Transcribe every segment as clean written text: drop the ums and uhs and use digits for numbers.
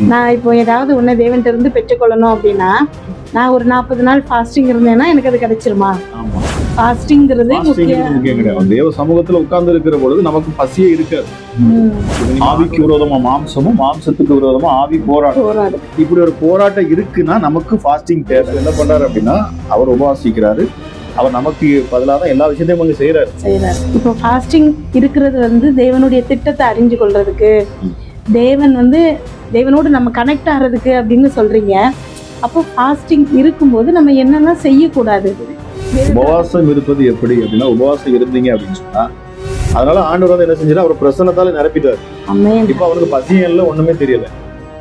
நான் இப்போ ஏதாவது ஒன்று தேவன்கிட்ட இருந்து பெற்றுக்கொள்ளணும் அப்படின்னா நான் ஒரு 40 நாள் ஃபாஸ்டிங் இருந்தேன்னா எனக்கு அது கிடைச்சிருமா? ஆமா, ஃபாஸ்டிங்கிறது முக்கியம் கிடையாது. தேவ சமூகத்துல உட்கார்ந்து இருக்கிற பொழுது நமக்கு பசியே இருக்காது. ஆவிக்கு விரோதமா மாம்சமும், மாம்சத்துக்கு விரோதமா ஆவி போராடும். இப்படி ஒரு போராட்டம் இருக்குன்னா நமக்கு ஃபாஸ்டிங் தேவை. என்ன பண்றாரு அப்படின்னா அவர் உபவாசிக்கிறாரு. அவர் நமக்கு பதிலாக தான் எல்லா விஷயத்தையும் வந்து செய்யறாரு. இப்போ ஃபாஸ்டிங் இருக்கிறது வந்து தேவனுடைய திட்டத்தை அறிஞ்சு கொள்றதுக்கு, தேவனோடு நம்ம கனெக்ட் ஆகிறதுக்கு அப்படின்னு சொல்றீங்க. அப்போ ஃபாஸ்டிங் இருக்கும்போது நம்ம என்னெல்லாம் செய்யக்கூடாது? உபவாசம் இருப்பது எப்படி அப்படின்னா, உபவாசம் இருந்தீங்க அப்படின்னு சொன்னா அதனால ஆண்டவர் வந்து என்ன செஞ்சாரு, அவர் பிரசன்னத்தால நிரப்பிட்டாரு. இப்ப அவருக்கு பசியும் இல்லை, ஒண்ணுமே தெரியல.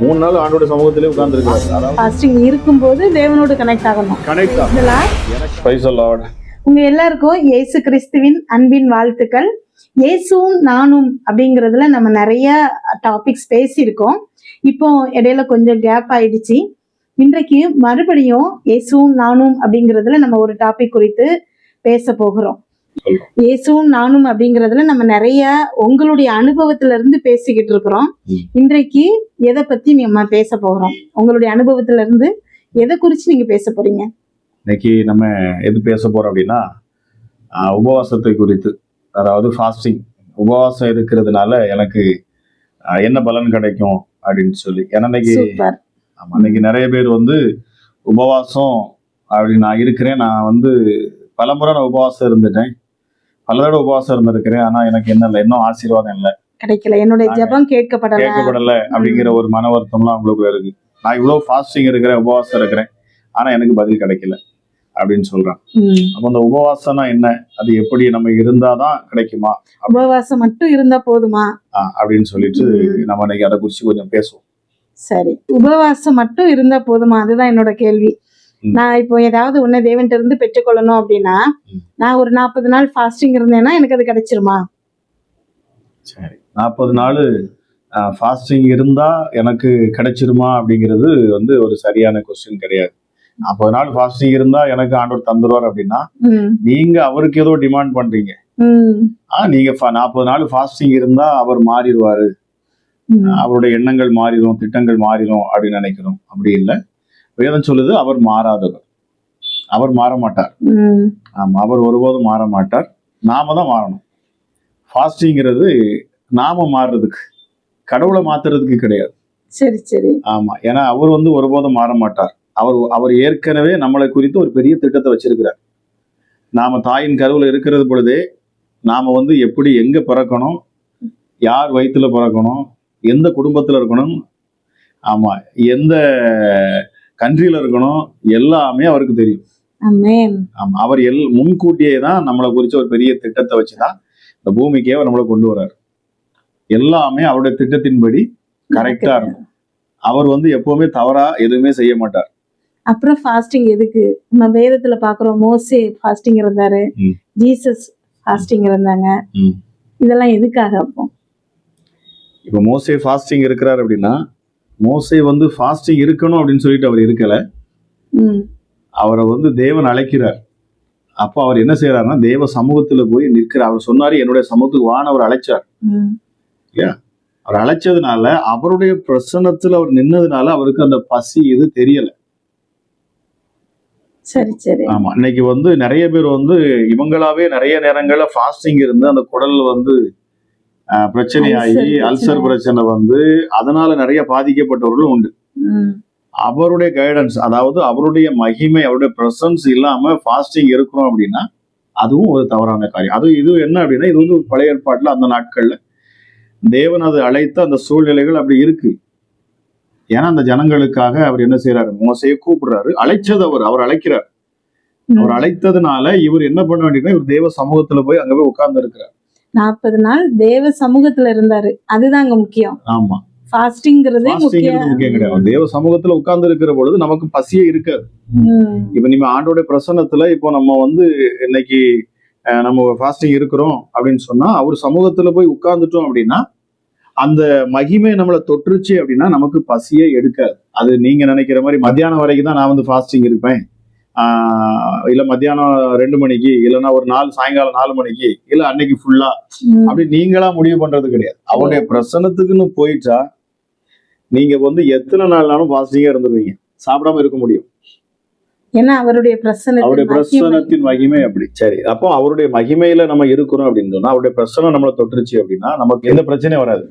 3 நாள் ஆண்டோட சமூகத்திலே உட்கார்ந்து இருக்காரு. ஃபாஸ்டிங் இருக்கும்போது தேவனோடு கனெக்ட் ஆகணும். உங்க எல்லாருக்கும் இயேசு கிறிஸ்துவின் அன்பின் வாழ்த்துக்கள். இயேசுவும் நானும் அப்படிங்கிறதுல நம்ம நிறைய டாபிக்ஸ் பேசியிருக்கோம். இப்போ இடையில கொஞ்சம் கேப் ஆயிடுச்சு. இன்றைக்கு மறுபடியும் இயேசுவும் நானும் அப்படிங்கிறதுல நம்ம ஒரு டாபிக் குறித்து பேச போகிறோம். இயேசுவும் நானும் அப்படிங்கிறதுல நம்ம நிறைய உங்களுடைய அனுபவத்துல இருந்து பேசிக்கிட்டு இருக்கிறோம். இன்றைக்கு எதை பத்தி நம்ம பேச போகிறோம்? உங்களுடைய அனுபவத்துல இருந்து எதை குறிச்சு நீங்க பேச போறீங்க? இன்னைக்கு நம்ம எது பேச போறோம் அப்படின்னா, உபவாசத்தை குறித்து. அதாவது ஃபாஸ்டிங், உபவாசம் இருக்கிறதுனால எனக்கு என்ன பலன் கிடைக்கும் அப்படின்னு சொல்லி. ஏன்னா இன்னைக்கு நிறைய பேர் வந்து உபவாசம் அப்படி நான் இருக்கிறேன், நான் வந்து பலமுறை நான் உபவாசம் இருந்துட்டேன், பல தடவை உபவாசம் இருந்திருக்கிறேன், ஆனா எனக்கு என்ன இல்லை, இன்னும் ஆசீர்வாதம் இல்லை, கிடைக்கல, என்னுடைய ஜெபம் கேட்கப்படல அப்படிங்கிற ஒரு மன வருத்தம்லாம் அவங்களுக்குள்ள இருக்கு. நான் இவ்வளவு ஃபாஸ்டிங் இருக்கிறேன், உபவாசம் இருக்கிறேன், ஆனா எனக்கு பதில் கிடைக்கல அப்படின்னு சொல்றான். அப்ப அந்த உபவாசம்னா என்ன, அது எப்படி நம்ம இருந்தாதான் கிடைக்குமா, உபவாசம் மட்டும் இருந்தா போதுமா அப்படின்னு சொல்லிட்டு நம்ம இன்னைக்கு அதை குறிச்சு கொஞ்சம் பேசுவோம். சரி, உபவாசம் மட்டும் இருந்தா போதுமா? அதுதான் என்னோட கேள்வி. நான் இப்போ ஏதாவது ஒண்ணு தேவன்கிட்ட இருந்து பெற்றுக்கொள்ளணும் அப்படின்னா நான் ஒரு 40 நாள் ஃபாஸ்டிங் இருந்தேன்னா எனக்கு அது கிடைச்சிருமா? சரி, 40 நாள் ஃபாஸ்டிங் இருந்தா எனக்கு கிடைச்சிருமா அப்படிங்கிறது வந்து ஒரு சரியான கொஸ்டின் கிடையாது. 40 நாள் ஃபாஸ்டிங் இருந்தா எனக்கு ஆண்டவர் தந்துருவார் அப்படின்னா நீங்க அவருக்கு ஏதோ டிமாண்ட் பண்றீங்க. நீங்க 40 நாள் ஃபாஸ்டிங் இருந்தா அவர் மாறிடுவாரு, அவருடைய எண்ணங்கள் மாறிடும், திட்டங்கள் மாறிடும் அப்படின்னு நினைக்கிறோம். அப்படி இல்லை. வேதம் சொல்லுது அவர் மாறாதவர், அவர் மாற மாட்டார். ஆமா, அவர் ஒருபோதும் மாற மாட்டார். நாம தான் மாறணும். ஃபாஸ்டிங்கிறது நாம மாறுறதுக்கு, கடவுளை மாத்துறதுக்கு கிடையாது. சரி சரி. ஆமா, ஏன்னா அவர் வந்து ஒருபோதும் மாற மாட்டார். அவர் ஏற்கனவே நம்மளை குறித்து ஒரு பெரிய திட்டத்தை வச்சிருக்கிறார். நாம தாயின் கருவுல இருக்கிறது பொழுதே நாம வந்து எப்படி, எங்க பிறக்கணும், யார் வயிற்றுல பிறக்கணும், எந்த குடும்பத்துல இருக்கணும், ஆமா, எந்த கண்ட்ரியில இருக்கணும், எல்லாமே அவருக்கு தெரியும். ஆமா, அவர் முன்கூட்டியே தான் நம்மளை குறிச்ச ஒரு பெரிய திட்டத்தை வச்சுதான் இந்த பூமிக்கே அவர் நம்மளை கொண்டு வர்றாரு. எல்லாமே அவருடைய திட்டத்தின்படி கரெக்டா இருக்கும். அவர் வந்து எப்பவுமே தவறா எதுவுமே செய்ய மாட்டார். அப்புறம் ஃபாஸ்டிங் எதுக்கு? நம்ம வேதத்துல பாக்குறோம், மோசே ஃபாஸ்டிங் இருந்தாரு, ஜீசஸ் ஃபாஸ்டிங் இருந்தாங்க. இதெல்லாம் எதுக்காக? அப்போ இப்ப மோசே ஃபாஸ்டிங் இருக்கிறார் அப்படின்னா, மோசே வந்து ஃபாஸ்டிங் இருக்கணும் அப்படின்னு சொல்லிட்டு அவர் இருக்கல, அவரை வந்து தேவன் அழைக்கிறார். அப்ப அவர் என்ன செய்யறாருன்னா, தேவ சமூகத்துல போய் நிற்கிறார். அவர் சொன்னாரு, என்னுடைய சமூகத்துக்கு வான்னு அவர் அழைச்சார் இல்லையா? அவர் அழைச்சதுனால, அவருடைய பிரசன்னத்துல அவர் நின்னதுனால அவருக்கு அந்த பசி இது தெரியல. சரி சரி. ஆமா, இன்னைக்கு வந்து நிறைய பேர் வந்து இவங்களாவே நிறைய நேரங்கள்ல ஃபாஸ்டிங் இருந்து அந்த குடல் வந்து பிரச்சனையாகி, அல்சர் பிரச்சனை வந்து அதனால நிறைய பாதிக்கப்பட்டவர்களும் உண்டு. அவருடைய கைடன்ஸ், அதாவது அவருடைய மகிமை, அவருடைய பிரசன்ஸ் இல்லாம ஃபாஸ்டிங் இருக்கணும் அப்படின்னா அதுவும் ஒரு தவறான காரியம். இது என்ன அப்படின்னா, இது வந்து பழைய ஏற்பாட்டுல அந்த நாட்கள்ல தேவன் அது அழைத்த அந்த சூழ்நிலைகள் அப்படி இருக்கு. ஏன்னா அந்த ஜனங்களுக்காக அவர் என்ன செய்யறாரு, மோசையை கூப்பிடுறாரு, அழைச்சது அவர் அழைக்கிறார். அவர் அழைத்ததுனால இவர் என்ன பண்ண வேண்டியதுன்னா, இவர் தேவ சமூகத்துல போய் அங்க போய் உட்கார்ந்து இருக்கிறார். 40 நாள் தேவ சமூகத்துல இருந்தாரு, அதுதான் அங்க முக்கியம். ஆமா, ஃபாஸ்டிங்கிறதே முக்கியம் கிடையாது. தேவ சமூகத்துல உட்கார்ந்து இருக்கிற பொழுது நமக்கு பசியே இருக்காது. இப்ப நீங்க ஆண்டோட பிரசன்னத்துல இப்போ நம்ம வந்து இன்னைக்கு நம்ம ஃபாஸ்டிங் இருக்கிறோம் அப்படின்னு சொன்னா, அவர் சமூகத்துல போய் உட்கார்ந்துட்டோம் அப்படின்னா அந்த மகிமை நம்மளை தொற்றுச்சு அப்படின்னா நமக்கு பசியே எடுக்காது. அது நீங்க நினைக்கிற மாதிரி மத்தியானம் வரைக்கும் தான் நான் வந்து ஃபாஸ்டிங் இருப்பேன், இல்ல மத்தியானம் 2 மணிக்கு, இல்லைன்னா ஒரு சாயங்காலம் 4 மணிக்கு, இல்ல அன்னைக்கு ஃபுல்லா, அப்படி நீங்களா முடிவு பண்றது கிடையாது. அவருடைய பிரசன்னத்துக்குன்னு போயிட்டா நீங்க வந்து எத்தனை நாள்னாலும் ஃபாஸ்டிங்கா இருந்துருவீங்க, சாப்பிடாம இருக்க முடியும். ஏன்னா அவருடைய அவருடைய பிரசன்னத்தின் மகிமை. பிரசன்னத்தின் மகிமை அப்படி. சரி, அப்போ அவருடைய மகிமையில நம்ம இருக்கிறோம் அப்படின்னு சொன்னா, அவருடைய பிரசன்னம் நம்மளை தொட்டுருச்சு அப்படின்னா நமக்கு எந்த பிரச்சனையும் வராது.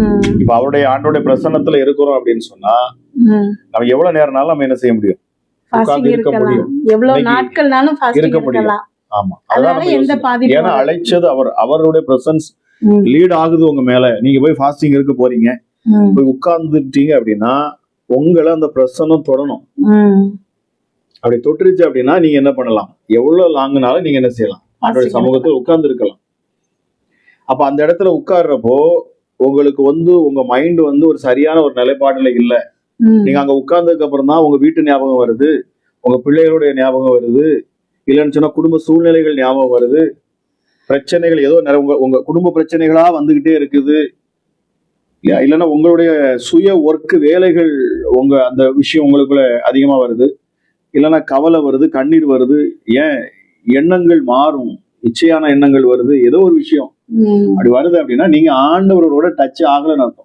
ம், இப்ப ஆண்டோடைய பிரசன்னத்துல இருக்கிறோம் அப்படின்னு சொன்னா ம். நம்ம எவ்வளவு நேரம்னாலும் நம்ம என்ன செய்ய முடியும்? Fasting உட்கார்ந்து இருக்க இருக்கலாம். முடியும். எவ்வளவு இன்னைக்கு நாட்கள்னாலும் fasting இருக்க முடியும். இருக்கலாம். ஆமா, அதான் அதனால நம்ம எந்த யோசிக்கணும். பாதிப்பும் ஏன்னா வராது. அழைச்சது அவருடைய பிரசன்ஸ் ம், லீட் ஆகுது உங்க மேல. நீங்க போய் ஃபாஸ்டிங் இருக்க போறீங்க, ம், போய் உட்கார்ந்துட்டீங்க அப்படின்னா உங்களை அந்த பிரசன்னம் தொடணும். ம். அப்படி தொட்டுருச்சு அப்படின்னா நீங்க என்ன பண்ணலாம்? எவ்வளவு லாங்குனாலும் நீங்க என்ன செய்யலாம்? ஆண்டோட Fasting சமூகத்துல உட்கார்ந்து இருக்கலாம். அப்ப அந்த இடத்துல உட்கார்றப்போ உங்களுக்கு வந்து உங்க மைண்ட் வந்து ஒரு சரியான ஒரு நிலைப்பாடுல இல்ல. ம், நீங்க அங்க உட்கார்ந்ததுக்கு அப்புறம் தான் உங்க வீட்டு ஞாபகம் வருது, உங்க பிள்ளைகளுடைய ஞாபகம் வருது, இல்லைன்னு சொன்னா குடும்ப சூழ்நிலைகள் ஞாபகம் வருது, பிரச்சனைகள் ஏதோ உங்க குடும்ப பிரச்சனைகளா வந்துகிட்டே இருக்குது. இல்லைன்னா உங்களுடைய சுய ஒர்க் வேலைகள் உங்க அந்த விஷயம் உங்களுக்குள்ள அதிகமா வருது, இல்லைன்னா கவலை வருது, கண்ணீர் வருது, ஏன் எண்ணங்கள் மாறும், இச்சையான எண்ணங்கள் வருது, ஏதோ ஒரு விஷயம் ம். அப்படி வருது அப்படின்னா நீங்க ஆண்டவரோட டச் ஆகலன்னு அர்த்தம்.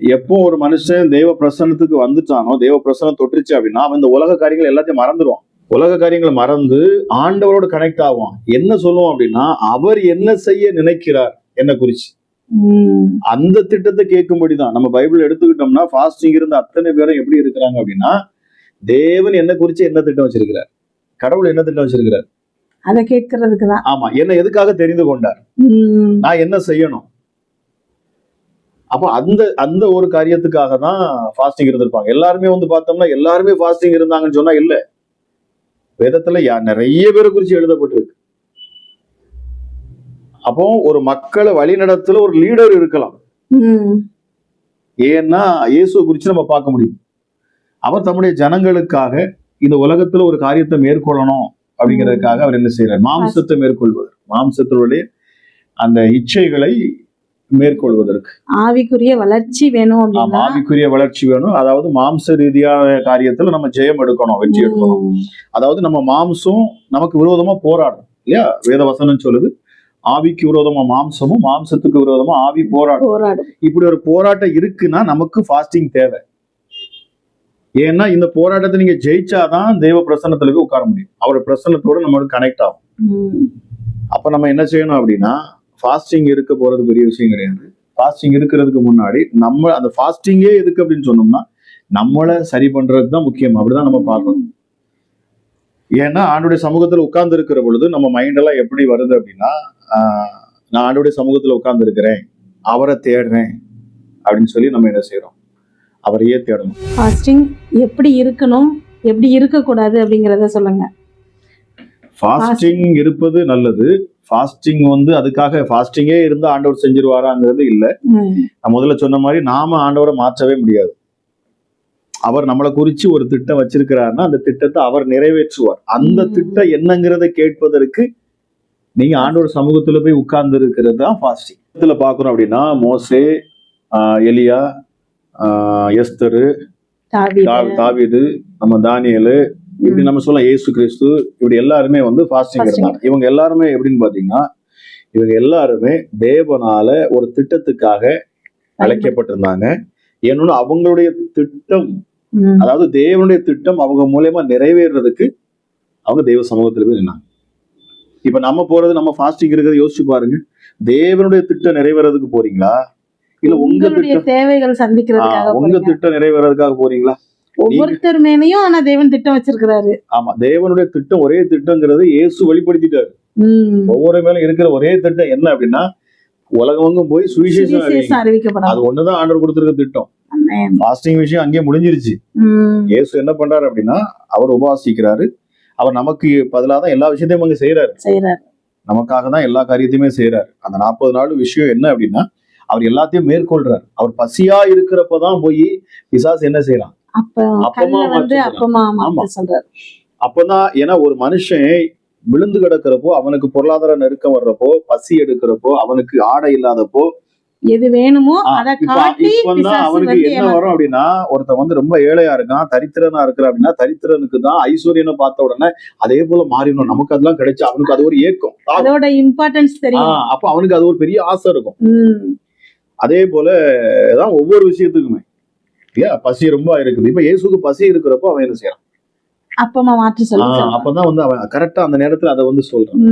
எப்போ ஒரு மனுஷன் தேவ பிரசன்னத்துக்கு வந்துட்டானோ, தேவ பிரசன்னம் தொட்டுருச்சு அப்படின்னா அவன் இந்த உலக காரியங்கள் எல்லாத்தையும் மறந்துடுவான். உலக காரியங்களை மறந்து ஆண்டவரோட கனெக்ட் ஆவான். என்ன சொல்லுவோம் அப்படின்னா, அவர் என்ன செய்ய நினைக்கிறார் என்ன குறிச்சு ம். அந்த திட்டத்தை கேட்கும்படிதான். நம்ம பைபிள் எடுத்துக்கிட்டோம்னா ஃபாஸ்டிங் இருந்த அத்தனை பேரும் எப்படி இருக்கிறாங்க அப்படின்னா, தேவன் என்ன குறிச்சு என்ன திட்டம் வச்சிருக்கிறார், கடவுள் என்ன திட்டம் வச்சிருக்கிறார், அதை கேட்கறதுக்கு தான். ஆமா, என்ன எதுக்காக தெரிந்து கொண்டார், ம், நான் என்ன செய்யணும். அப்போ அந்த ஒரு காரியத்துக்காக தான் ஃபாஸ்டிங் இருந்திருப்பாங்க. எல்லாருமே வந்து பார்த்தோம்னா எல்லாருமே ஃபாஸ்டிங் இருந்தாங்கன்னு சொன்னா இல்ல. வேதத்துல நிறைய பேரை குறிச்சு எழுதப்பட்டிருக்கு. அப்போ ஒரு மக்களை வழிநடத்துல ஒரு லீடர் இருக்கலாம். ம். ஏன்னா இயேசுவை குறிச்சு நம்ம பார்க்க முடியும். அவர் தம்முடைய ஜனங்களுக்காக இந்த உலகத்துல ஒரு காரியத்தை மேற்கொள்ளணும் அப்படிங்கிறதுக்காக அவர் என்ன செய்யறார்? மாம்சத்தை மேற்கொள்வதற்கு, மாம்சத்தினுடைய அந்த இச்சைகளை மேற்கொள்வதற்கு. ஆவிக்குரிய வளர்ச்சி வேணும் அப்படின்னா ஆவிக்குரிய வளர்ச்சி வேணும். அதாவது மாம்ச ரீதியான காரியத்துல நம்ம ஜெயம் எடுக்கணும், வெற்றி எடுக்கணும். ம், அதாவது நம்ம மாம்சம் நமக்கு விரோதமா போராடும் இல்லையா? வேத வசனம் சொல்லுது, ஆவிக்கு விரோதமா மாம்சமும், மாம்சத்துக்கு விரோதமா ஆவி போராடும். போராடும். இப்படி ஒரு போராட்டம் இருக்குன்னா நமக்கு ஃபாஸ்டிங் தேவை. ஏன்னா இந்த போராட்டத்தை நீங்க ஜெயிச்சாதான் தேவ பிரசன்னத்துல போய் உட்கார முடியும். அவரோட பிரசன்னத்தோட நம்மளுக்கு கனெக்ட் ஆகும். ம், அப்ப நம்ம என்ன செய்யணும் அப்படின்னா, ஃபாஸ்டிங் இருக்க போறது பெரிய விஷயம் கிடையாது. ஃபாஸ்டிங் இருக்கிறதுக்கு முன்னாடி நம்ம அந்த ஃபாஸ்டிங்கே எதுக்கு அப்படின்னு சொன்னோம்னா நம்மளை சரி பண்றதுக்கு தான் முக்கியம். அப்படிதான் நம்ம பார்க்கணும். ஏன்னா ஆண்டோடைய சமூகத்துல உட்கார்ந்து இருக்கிற பொழுது நம்ம மைண்ட் எல்லாம் எப்படி வருது அப்படின்னா, நான் ஆண்டோடைய சமூகத்துல உட்கார்ந்து இருக்கிறேன், அவரை தேடுறேன் அப்படின்னு சொல்லி நம்ம என்ன செய்யறோம்? அவரையே தேடணும். ஃபாஸ்டிங் எப்படி இருக்கணும், எப்படி இருக்கக்கூடாது அப்படிங்கிறத சொல்லுங்க. ஃபாஸ்டிங் இருப்பது நல்லது. ஃபாஸ்டிங் வந்து அதுக்காக ஃபாஸ்டிங்கே இருந்து ஆண்டவர் செஞ்சிருவாராங்கிறது இல்ல. ம், நான் முதல்ல சொன்ன மாதிரி நாம ஆண்டவரை மாற்றவே முடியாது. அவர் நம்மளை குறிச்சு ஒரு திட்டம் வச்சிருக்கிறாருன்னா அந்த திட்டத்தை அவர் நிறைவேற்றுவார். அந்த திட்டம் என்னங்கிறத கேட்பதற்கு நீங்க ஆண்டவர் சமூகத்துல போய் உட்கார்ந்து இருக்கிறது தான் ஃபாஸ்டிங். இதுல பாக்குறோம் அப்படின்னா மோசே, எலியா, எஸ்தரு, தாவீது, நம்ம தானியேலு, இப்படி நம்ம சொல்ல இயேசு கிறிஸ்து, இப்படி எல்லாருமே வந்து ஃபாஸ்டிங் இருந்தாங்க. இவங்க எல்லாருமே எப்படின்னு பாத்தீங்கன்னா, இவங்க எல்லாருமே தேவனால ஒரு திட்டத்துக்காக அழைக்கப்பட்டிருந்தாங்க. ஏன்னா அவங்களுடைய திட்டம், அதாவது தேவனுடைய திட்டம் அவங்க மூலமா நிறைவேறதுக்கு அவங்க தெய்வ சமூகத்துல போய் நின்னாங்க. இப்ப நம்ம போறது, நம்ம ஃபாஸ்டிங் இருக்கிறத யோசிச்சு பாருங்க. தேவனுடைய திட்டம் நிறைவேறதுக்கு போறீங்களா, இல்ல உங்க திட்டம் தேவைகள் சந்திக்கிறதுக்காக, உங்க திட்டம் நிறைவேறதுக்காக போறீங்களா? ஒவ்வொருத்தர் மேலையும் ஆனா தேவன் திட்டம் வச்சிருக்கிறாரு. ஆமா, தேவனுடைய திட்டம் ஒரே திட்டங்கிறது இயேசு வெளிப்படுத்திட்டாரு. ஒவ்வொரு மேலும் இருக்கிற ஒரே திட்டம் என்ன அப்படின்னா, உலகமெங்கும் போய் சுவிசேஷம் அறிவிக்கப்படும். அது ஒண்ணுதான் ஆண்டவர் கொடுத்திருக்க திட்டம். ஃபாஸ்டிங் விஷயம் அங்கேயே முடிஞ்சிருச்சு. இயேசு என்ன பண்றாரு அப்படின்னா, அவர் உபவாசிக்கிறாரு. அவர் நமக்கு பதிலாக தான் எல்லா விஷயத்தையும் அங்க செய்யறாரு. நமக்காக தான் எல்லா காரியத்தையுமே செய்யறாரு. அந்த 40 நாள் விஷயம் என்ன அப்படின்னா, அவர் எல்லாத்தையும் மேற்கொள்றாரு. அவர் பசியா இருக்கிறப்பதான் போய் பிசாசு என்ன செய்யலாம்? அப்பதான், ஏன்னா ஒரு மனுஷன் விழுந்து கிடக்கிறப்போ, அவனுக்கு பொருளாதார நெருக்கம் வர்றப்போ, பசி எடுக்கிறப்போ, அவனுக்கு ஆடை இல்லாதப்போ, எது வேணுமோ அவனுக்கு என்ன வரும் அப்படின்னா, ஒருத்தன் வந்து ரொம்ப ஏழையா இருக்கான், தரித்திரனா இருக்கிறான் அப்படின்னா, தரித்திரனுக்கு தான் ஐஸ்வர்யனை பார்த்த உடனே அதே போல மாறிடணும், நமக்கு அதெல்லாம் கிடைச்சா அவனுக்கு அது ஒரு ஏக்கம், அதோட இம்பார்ட்டன்ஸ் தெரியும். அப்ப அவனுக்கு அது ஒரு பெரிய ஆசை இருக்கும். அதே போலதான் ஒவ்வொரு விஷயத்துக்குமே இல்லையா, பசி ரொம்ப இருக்குது. இப்ப இயேசுக்கு பசி இருக்கிறப்போ அவன் என்ன செய்யறான்? அப்பமா மாற்றி சொல்லி அப்பதான் வந்து அவன் கரெக்டா அந்த நேரத்துல அதை வந்து சொல்றான்.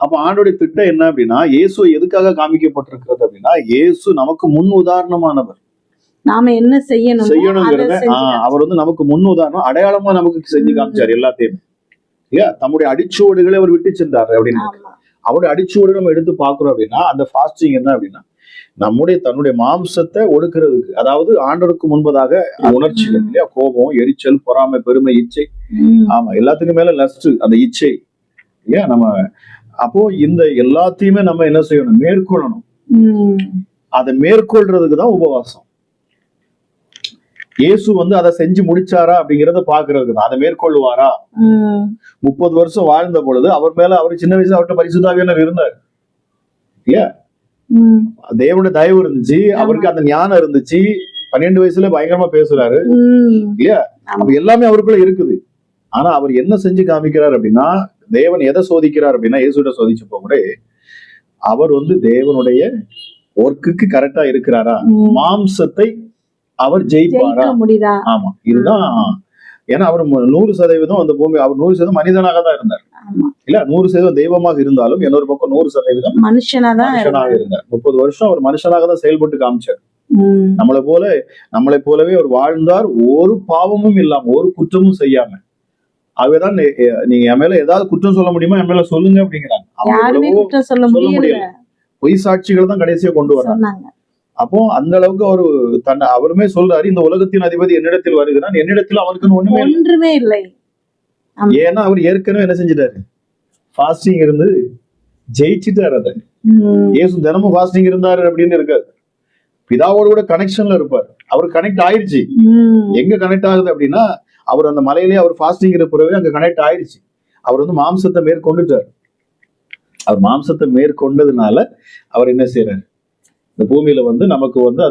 அப்ப ஆண்டோடைய திட்டம் என்ன அப்படின்னா, இயேசு எதுக்காக காமிக்கப்பட்டிருக்கிறது அப்படின்னா, இயேசு நமக்கு முன் உதாரணமானவர். நாம என்ன செய்யணுங்கிறத அவர் வந்து நமக்கு முன் உதாரணம், அடையாளமா நமக்கு செஞ்சு காமிச்சார் எல்லாத்தையுமே. இல்லையா, தம்முடைய அடிச்சுவடுகளை அவர் விட்டு சென்றார் அப்படின்னு. அவருடைய அடிச்சுவடுகளை நம்ம எடுத்து பாக்குறோம் அப்படின்னா, அந்த ஃபாஸ்டிங் என்ன அப்படின்னா, தன்னுடைய மாம்சத்தை ஒடுக்கிறதுக்கு, அதாவது ஆண்டவருக்கு முன்பதாக உணர்ச்சிகள் இல்லையா, கோபம், எரிச்சல், பொறாமை, பெருமை, இச்சை, ஆமா எல்லாத்துக்கும் மேல லஸ்ட், அந்த இச்சை இல்லையா, நம்ம அப்போ இந்த எல்லாத்தையுமே நம்ம என்ன செய்யணும்? மேற்கொள்ளணும். அதை மேற்கொள்றதுக்கு தான் உபவாசம். இயேசு வந்து அதை செஞ்சு முடிச்சாரா அப்படிங்கறத பாக்குறதுக்கு தான். அதை மேற்கொள்ளுவாரா? 30 வருஷம் வாழ்ந்த பொழுது அவர் மேல, அவர் சின்ன வயசுல அவர்கிட்ட பரிசுத்த ஆவியானவர் இருந்தார் இல்லையா, தேவனுடைய தயவு இருந்துச்சு, அவருக்கு அந்த ஞானம் இருந்துச்சு, 12 வயசுல பயங்கரமா பேசுறாரு இல்லையா, அப்ப எல்லாமே அவருக்குள்ள இருக்குது. ஆனா அவர் என்ன செஞ்சு காமிக்கிறார் அப்படின்னா, தேவன் எதை சோதிக்கிறார் அப்படின்னா, இயேசுட சோதிச்சப்போ கூட அவர் வந்து தேவனுடைய ஒர்க்குக்கு கரெக்டா இருக்கிறாரா, மாம்சத்தை அவர் ஜெயிப்பாரா? ஆமா, இதுதான். ஏன்னா அவர் 100% அந்த பூமி, அவர் 100% மனிதனாக தான் இருந்தார் இல்ல, 100% தெய்வமாக இருந்தாலும் இன்னொரு பக்கம் 100% மனுஷனாக இருந்தார். 30 வருஷம் அவர் மனுஷனாக தான் செயல்பட்டு காமிச்சார். நம்மளை போலவே அவர் வாழ்ந்தார், ஒரு பாவமும் இல்லாம, ஒரு குற்றமும் செய்யாம. ஆகவேதான் நீங்க என் மேல ஏதாவது குற்றம் சொல்ல முடியுமா, என் மேல சொல்லுங்க அப்படிங்கிறாங்க. சொல்ல முடியல, பொய் சாட்சிகள் தான் கடைசியா கொண்டு வர்றாங்க. அப்போ அந்த அளவுக்கு அவருமே சொல்றாரு, இந்த உலகத்தின் அதிபதி என்னிடத்தில் வருகிறான், என்னிடத்தில் அவனுக்கு ஒண்ணுமே இல்லை. ஏன்னா அவர் ஏற்கனவே என்ன செஞ்சிட்டாரு? ஃபாஸ்டிங் இருந்து ஜெயிச்சுட்டாரு. அதை இயேசு தினமும் ஃபாஸ்டிங் இருந்தாரு அப்படின்னு இருக்காது, பிதாவோட கூட கனெக்ஷன்ல இருப்பார். அவர் கனெக்ட் ஆயிடுச்சு. எங்க கனெக்ட் ஆகுது அப்படின்னா, அவர் அந்த மலையிலேயே அவர் ஃபாஸ்டிங் இருப்பவே அங்க கனெக்ட் ஆயிடுச்சு. அவர் வந்து மாம்சத்தை மேற்கொண்டுட்டார். அவர் மாம்சத்தை மேற்கொண்டதுனால அவர் என்ன செய்யறாரு? இந்த பூமியில வந்து நமக்கு வந்து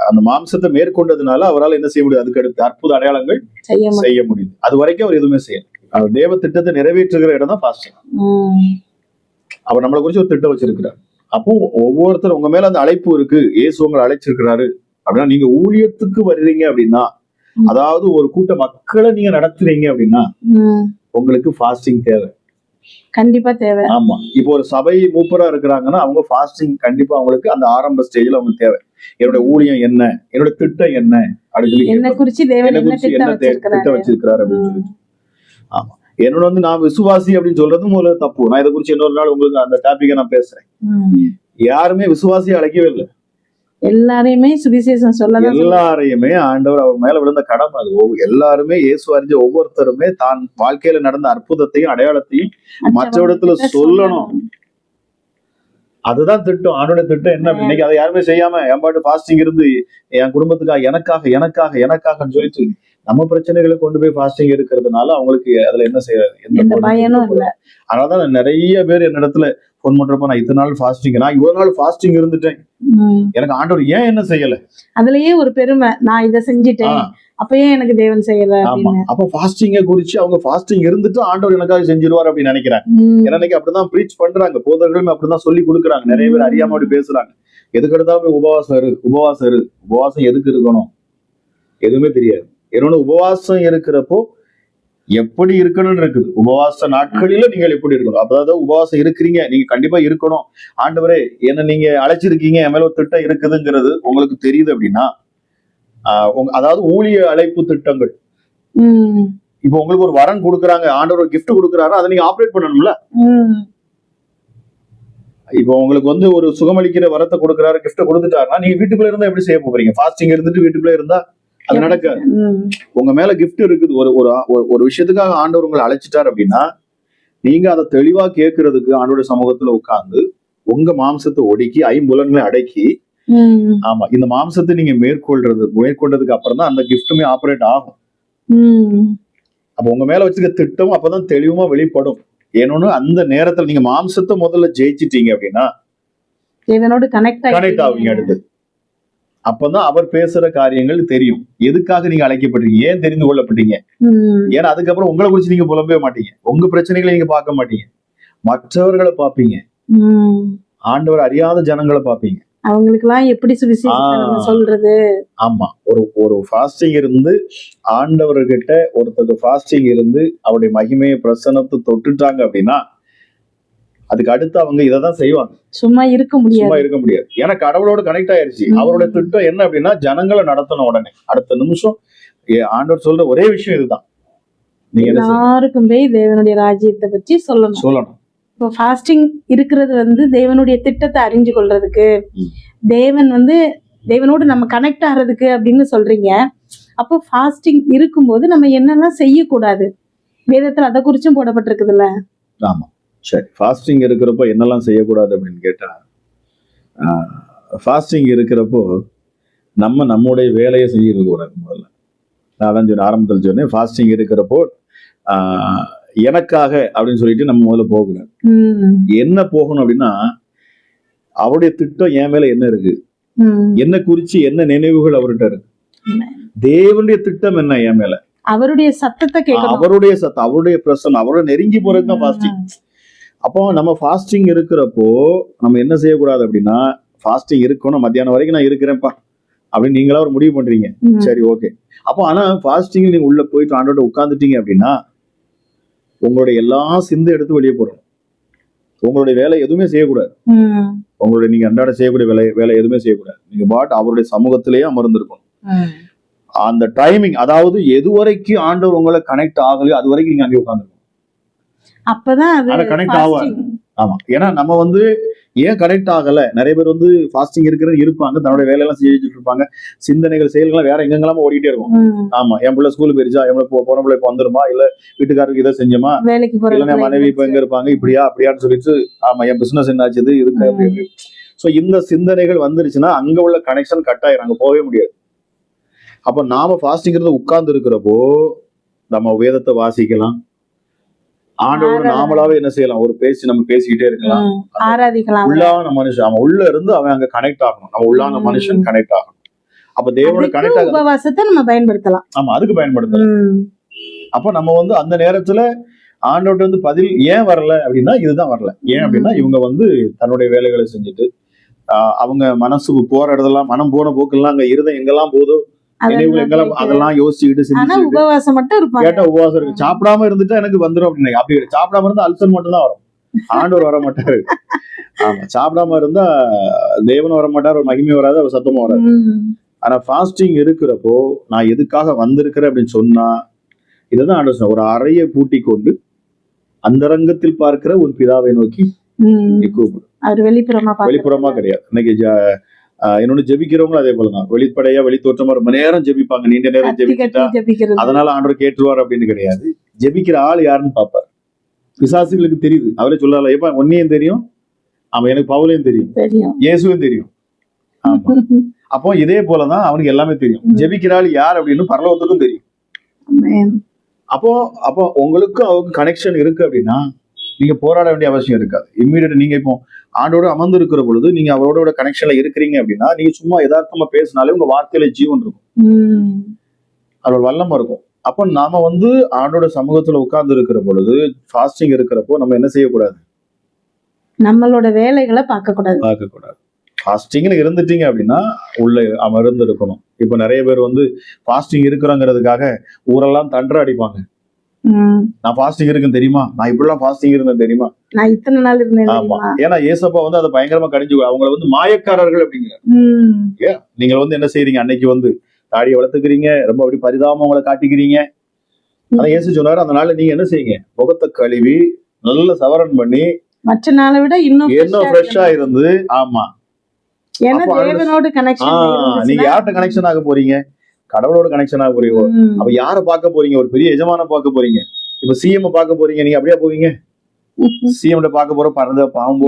அந்த மாம்சத்தை மேற்கொண்டதுனால அவரால் என்ன செய்ய முடியும்? அதுக்கு அடுத்து அற்புத அடையாளங்கள் செய்ய முடியுது. அது வரைக்கும் அவர் எதுவுமே செய்யல. அவர் தேவ திட்டத்தை நிறைவேற்றுகிற இடம் தான் ஃபாஸ்டிங். அவர் நம்மளை குறிச்சு ஒரு திட்டம் வச்சிருக்கிறார். அப்போ ஒவ்வொருத்தரும் உங்க மேல அந்த அழைப்பு இருக்கு, இயேசு உங்களை அழைச்சிருக்கிறாரு அப்படின்னா, நீங்க ஊழியத்துக்கு வர்றீங்க அப்படின்னா, அதாவது ஒரு கூட்ட மக்களை நீங்க நடத்துறீங்க அப்படின்னா, உங்களுக்கு ஃபாஸ்டிங் தேவை, கண்டிப்பா தேவை. ஆமா, இப்போ ஒரு சபை மூப்பரா இருக்கிறாங்கன்னா அவங்க ஃபாஸ்டிங் கண்டிப்பா அவங்களுக்கு அந்த ஆரம்ப ஸ்டேஜ்ல அவங்களுக்கு தேவை. என்னோட ஊழியம் என்ன, என்னோட திட்டம் என்ன அப்படின்னு சொல்லி, என்ன குறிச்சு என்ன திட்டம் வச்சிருக்கிறாரு அப்படின்னு சொல்லிட்டு. ஆமா, என்னோட வந்து நான் விசுவாசி அப்படின்னு சொல்றது முதல்ல தப்பு. நான் இதை குறிச்சு இன்னொரு நாள் உங்களுக்கு அந்த டாபிக்கை நான் பேசுறேன். யாருமே விசுவாசியை அழைக்கவே இல்லை, எல்லாரையுமே சுவிசேஷம் சொல்ல, எல்லாரையுமே ஆண்டவர் அவர் மேல விழுந்த கடமை அது. எல்லாருமே இயேசு அறிஞ்ச ஒவ்வொருத்தருமே தான் வாழ்க்கையில நடந்த அற்புதத்தையும் அடையாளத்தையும் மற்றவரிடத்துல சொல்லணும். அதுதான் திட்டம், ஆண்டோட திட்டம். என்ன இன்னைக்கு அதை யாருமே செய்யாம என் பாட்டு ஃபாஸ்டிங் இருந்து என் குடும்பத்துக்காக எனக்காக சொல்லிட்டு நம்ம பிரச்சனைகளை கொண்டு போய் ஃபாஸ்டிங் இருக்கிறதுனால அவங்களுக்கு அதுல என்ன செய்ய எந்த பயனும் இல்லை. அதனாலதான் நிறைய பேர் என்னிடத்துல போன் பண்றப்ப, நான் இத்தனை நாள் ஃபாஸ்டிங், நான் இவ்வளவு நாள் ஃபாஸ்டிங் இருந்துட்டேன், எனக்கு ஆண்டவர் ஏன் என்ன செய்யல, அதுலயே ஒரு பெருமை, நான் இதை செஞ்சுட்டேன் அப்பயே எனக்கு தேவன் செய்யல. அப்ப ஃபாஸ்டிங்க குறிச்சு அவங்க ஃபாஸ்டிங் இருந்துட்டு ஆண்டவர் எனக்காக செஞ்சிருவார் அப்படின்னு நினைக்கிறாங்க. எனக்கு அப்படிதான் ப்ரீச் பண்றாங்க, போதர்களுமே அப்படிதான் சொல்லி கொடுக்குறாங்க. நிறைய பேர் அறியாம அப்படி பேசுறாங்க. எதுக்கு எடுத்தாலும் போய் உபவாசம் எதுக்கு இருக்கணும் எதுவுமே தெரியாது. என்னோட உபவாசம் இருக்கிறப்போ எப்படி இருக்கணும்னு இருக்குது. உபவாச நாட்களில நீங்கள் எப்படி இருக்கணும், அதாவது உபவாசம் இருக்கிறீங்க, நீங்க கண்டிப்பா இருக்கணும். ஆண்டவரே என்ன நீங்க அழைச்சிருக்கீங்க, என் மேல ஒரு திட்டம் இருக்குதுங்கிறது உங்களுக்கு தெரியுது அப்படின்னா, அதாவது ஊழிய அழைப்பு திட்டங்கள். இப்ப உங்களுக்கு ஒரு வரன் கொடுக்குறாங்க, ஆண்டவர் ஒரு கிஃப்ட் கொடுக்குறாரு, அதை நீங்க ஆப்ரேட் பண்ணணும்ல. இப்போ உங்களுக்கு வந்து ஒரு சுகமளிக்கிற வரத்தை கொடுக்குறாரு, கிஃப்ட் கொடுத்துட்டாருன்னா நீங்க வீட்டுக்குள்ள இருந்தா எப்படி செய்ய போறீங்க? ஃபாஸ்டிங் இருந்துட்டு வீட்டுக்குள்ள இருந்தா அது நடக்காது. உங்க மேல கிஃப்ட் இருக்குது, ஒரு விஷயத்துக்காக ஆண்டவர் உங்களை அழைச்சிட்டார் அப்படின்னா, நீங்க அதை தெளிவா கேட்கறதுக்கு ஆண்டோட சமூகத்துல உட்கார்ந்து உங்க மாம்சத்தை ஒடுக்கி ஐம்புலன்களை அடக்கி, ஆமா இந்த மாம்சத்தை நீங்க மேற்கொண்டதுக்கு அப்புறம் தான் அந்த கிஃப்ட்டுமே ஆப்ரேட் ஆகும். அப்ப உங்க மேல வச்சிருக்க திட்டம் அப்பதான் தெளிவா வெளிப்படும். ஏன்னு அந்த நேரத்துல நீங்க மாம்சத்தை முதல்ல ஜெயிச்சிட்டீங்க அப்படின்னா தேவனோடு கனெக்ட் ஆவீங்க. அடுத்து அப்பதான் அவர் பேசுற காரியங்கள் தெரியும். எதுக்காக நீங்க அழைக்கப்பட்டீங்க, ஏன் தெரிந்து கொள்ளப்பட்டீங்க. ஏன்னா அதுக்கப்புறம் உங்களை குறிச்சு நீங்க புலம்பவே மாட்டீங்க, உங்க பிரச்சனைகளை நீங்க பார்க்க மாட்டீங்க, மற்றவர்களை பார்ப்பீங்க, ஆண்டவர் அறியாத ஜனங்களை பார்ப்பீங்க. அவங்களுக்கு எல்லாம் எப்படி சுவிசேஷத்தை நம்ம சொல்றது? ஆமா, ஒரு ஃபாஸ்டிங் இருந்து ஆண்டவர்கிட்ட ஒருத்தர் ஃபாஸ்டிங் இருந்து அவருடைய மகிமையை பிரசன்னத்தை தொட்டுட்டாங்க அப்படின்னா அதுக்கு அடுத்து அவங்க இதைதான் செய்வாங்க. சும்மா இருக்க முடியாது. ஏன்னா கடவுளோட கனெக்ட் ஆயிருச்சு. அவருடைய திட்டம் என்ன அப்படின்னா ஜனங்களை நடத்தணும். உடனே அடுத்த நிமிஷம் ஆண்டவர் சொல்ற ஒரே விஷயம் இதுதான், நீங்க எல்லாருக்கும் போய் தேவனுடைய ராஜ்யத்தை பற்றி சொல்லணும். இப்போ ஃபாஸ்டிங் இருக்கிறது வந்து தேவனுடைய திட்டத்தை அறிஞ்சு கொள்றதுக்கு, தேவனோடு நம்ம கனெக்ட் ஆகிறதுக்கு அப்படின்னு சொல்றீங்க. அப்போ ஃபாஸ்டிங் இருக்கும்போது நம்ம என்னெல்லாம் செய்யக்கூடாது, வேதத்துல அதை குறிச்சும் போடப்பட்டிருக்குதுல்ல? ஆமா, சரி. ஃபாஸ்டிங் இருக்கிறப்போ என்னெல்லாம் செய்யக்கூடாது அப்படின்னு கேட்டா, ஃபாஸ்டிங் இருக்கிறப்போ நம்முடைய வேலையை செய்யறது கூடாது. முதல்ல நான் தான் சொன்னேன், ஆரம்பத்தில் சொன்னேன், ஃபாஸ்டிங் இருக்கிறப்போ எனக்காக அப்படின்னு சொல்லிட்டு நம்ம முதல்ல போகக்கூடாது. என்ன போகணும் அப்படின்னா, அவருடைய திட்டம் என் மேல என்ன இருக்கு, என்ன குறிச்சு என்ன நினைவுகள் அவர்கிட்ட இருக்கு, தேவனுடைய திட்டம் என்ன என் மேல, அவருடைய சத்தத்தை கேட்கணும், அவருடைய சத்தம், அவருடைய பிரசன்னம், அவரோட நெருங்கி போறதுதான் ஃபாஸ்டிங். அப்போ நம்ம ஃபாஸ்டிங் இருக்கிறப்போ நம்ம என்ன செய்யக்கூடாது அப்படின்னா, ஃபாஸ்டிங் இருக்கணும், மத்தியானம் வரைக்கும் நான் இருக்கிறேன்ப்பா அப்படின்னு நீங்களா ஒரு முடிவு பண்றீங்க, சரி ஓகே. அப்போ ஆனா ஃபாஸ்டிங் நீங்க உள்ள போயிட்டு ஆண்டோட உட்கார்ந்துட்டீங்க அப்படின்னா உங்களுடைய எல்லா சிந்தை எடுத்து வெளியே போடணும். உங்களுடைய வேலை எதுவுமே செய்யக்கூடாது. உங்களுடைய நீங்க அன்றாட செய்யக்கூடிய வேலை எதுவுமே செய்யக்கூடாது. நீங்க அவருடைய சமூகத்திலேயே அமர்ந்திருக்கணும். அந்த டைமிங், அதாவது எது வரைக்கும் ஆண்டவர் உங்களை கனெக்ட் ஆகலையோ அது வரைக்கும் நீங்க அங்கே உட்காந்துருக்கணும். அப்பதான் கனெக்ட் ஆகும். ஆமா, ஏன்னா நம்ம ஏன் கனெக்ட் ஆகல, நிறைய பேர் ஃபாஸ்டிங் இருப்பாங்க, தன்னுடைய வேலையெல்லாம் செஞ்சுட்டு இருப்பாங்க, சிந்தனைகள் செயல்கள் வேற எங்கெல்லாம் ஓடிட்டே இருக்கும். ஆமா, என் பிள்ளை ஸ்கூல் போயிருச்சா, என் போன பிள்ளை இப்ப வந்துருமா, இல்ல வீட்டுக்காரருக்கு இதை செஞ்சோமா, இல்ல மனைவி இப்ப எங்க இருப்பாங்க, இப்படியா அப்படியான்னு சொல்லிட்டு, ஆமா என் பிசினஸ் என்னாச்சுது இதுக்கு அப்படி. சோ இந்த சிந்தனைகள் வந்துருச்சுன்னா அங்க உள்ள கனெக்ஷன் கட் ஆயிரும், அங்க போகவே முடியாது. அப்ப நாம ஃபாஸ்டிங் உட்கார்ந்து இருக்கிறப்போ நம்ம வேதத்தை வாசிக்கலாம், ஆண்டவரோட நாமளாவே என்ன செய்யலாம், ஒரு நம்ம பேசிக்கிட்டே இருக்கலாம், ஆராதிக்கலாம். உள்ளான மனுஷன் அவன் உள்ள இருந்து அவன் அங்க கனெக்ட் ஆகணும், நம்ம உள்ளான மனுஷன் கனெக்ட் ஆகணும். அப்ப தேவனோட கனெக்ட் ஆக உபவாசத்தை நம்ம பயன்படுத்தலாம். ஆமா, அதுக்கு பயன்படுத்தலாம். அப்ப நம்ம அந்த நேரத்துல ஆண்டவர்ட்ட பதில் ஏன் வரல அப்படின்னா இதுதான் வரல. ஏன் அப்படின்னா இவங்க தன்னுடைய வேலைகளை செஞ்சுட்டு அவங்க மனசு போற இடத்தெல்லாம், மனம் போன போக்கெல்லாம் அங்க இருதயம் எங்கெல்லாம் போதோ நினைவுகள் எங்கெல்லாம் அதெல்லாம் யோசிச்சுக்கிட்டு சிந்திச்சுட்டு உபவாசம் மட்டும் இருப்பாங்க. கேட்டா உபவாசம் இருக்கு, சாப்பிடாம இருந்துட்டா எனக்கு வந்துடும் அப்படின்னு. அப்படி சாப்பிடாம இருந்தா அல்சர் மட்டும் தான் வரும், ஆண்டவர் வர மாட்டாரு. ஆமா, சாப்பிடாம இருந்தா தேவன் வர மாட்டார், ஒரு மகிமை வராது, அவர் சத்தமும் வராது. ஆனா ஃபாஸ்டிங் இருக்கிறப்போ நான் எதுக்காக வந்திருக்கிறேன் அப்படின்னு சொன்னா இதுதான் ஆண்டவர் சொன்னார், ஒரு அறையை பூட்டி கொண்டு அந்தரங்கத்தில் பார்க்கிற உன் பிதாவை நோக்கி கூப்பிடு. வெளிப்புறமா கிடையாது. இன்னைக்கு என்னோட ஜெபிக்கிறவங்களும் அதே போலதான், வெளிப்படையா வெளித்தோற்றமா ரொம்ப நேரம் ஜெபிப்பாங்க, நீண்ட நேரம் ஜெபிக்கிட்டா அதனால ஆண்டவர் கேட்டுருவார் அப்படின்னு கிடையாது. ஜெபிக்கிற ஆள் யாருன்னு பாப்பார். பிசாசுகளுக்கு தெரியுது, அவரே சொல்லல, எப்ப ஒன்னையும் தெரியும், அவன் எனக்கு பவுலையும் தெரியும், இயேசுவும் தெரியும். ஆமா, அப்போ இதே போலதான் அவனுக்கு எல்லாமே தெரியும். ஜெபிக்கிற ஆள் யார் அப்படின்னு பரலோகத்துக்கும் தெரியும். அப்போ உங்களுக்கும் அவருக்கு கனெக்ஷன் இருக்கு அப்படின்னா நீங்க போராட வேண்டிய அவசியம் இருக்காது. இம்மீடியட் நீங்க இப்போ ஆண்டோட அமர்ந்து இருக்கிற பொழுது நீங்க அவரோட கனெக்ஷன்ல இருக்கிறீங்க அப்படின்னா நீங்க சும்மா யதார்த்தமா பேசினாலே உங்க வார்த்தையில ஜீவன் இருக்கும், அவரோட வல்லமா இருக்கும். அப்போ நாம ஆண்டோட சமூகத்துல உட்கார்ந்து இருக்கிற பொழுது ஃபாஸ்டிங் இருக்கிறப்போ நம்ம என்ன செய்யக்கூடாது, நம்மளோட வேலைகளை பார்க்க கூடாது. ஃபாஸ்டிங்னு இருந்துட்டீங்க அப்படின்னா உள்ள அமர்ந்து இருக்கணும். இப்போ நிறைய பேர் ஃபாஸ்டிங் இருக்கிறோங்கிறதுக்காக ஊரெல்லாம் தண்டரை அடிப்பாங்க. நான் ஃபாஸ்டிங் இருக்குன்னு தெரியுமா, நான் இப்படிலாம் ஃபாஸ்டிங் இருந்தேன் தெரியுமா, நான் இத்தனை நாள் இருந்தேன். ஆமா, ஏன்னா ஏசப்பா அதை பயங்கரமா கடிஞ்சு அவங்களை மாயக்காரர்கள் அப்படிங்கிறார். நீங்க என்ன செய்றீங்க, அன்னைக்கு தாடியை வளர்த்துக்கிறீங்க, ரொம்ப அப்படி பரிதாபமா உங்களை காட்டிக்கிறீங்க. அதான் ஏசு சொன்னாரு, அந்த நாள்ல நீங்க என்ன செய்யுங்க, முகத்தை கழுவி நல்ல சவரன் பண்ணி மற்ற நாளை விட இன்னும் ஃப்ரெஷ்ஷா இருந்து. ஆமா, நீங்க யார்கிட்ட கனெக்ஷன் ஆக போறீங்க, கடவுளோட கனெக்ஷன் ஆக போறீங்க. அப்ப யார பார்க்க போறீங்க, ஒரு பெரிய எஜமான பார்க்க போறீங்க. இப்ப சிஎம் பார்க்க போறீங்க, நீங்க அப்படியே போவீங்க, சிஎம் பார்க்க போற பறந்த பாம்பு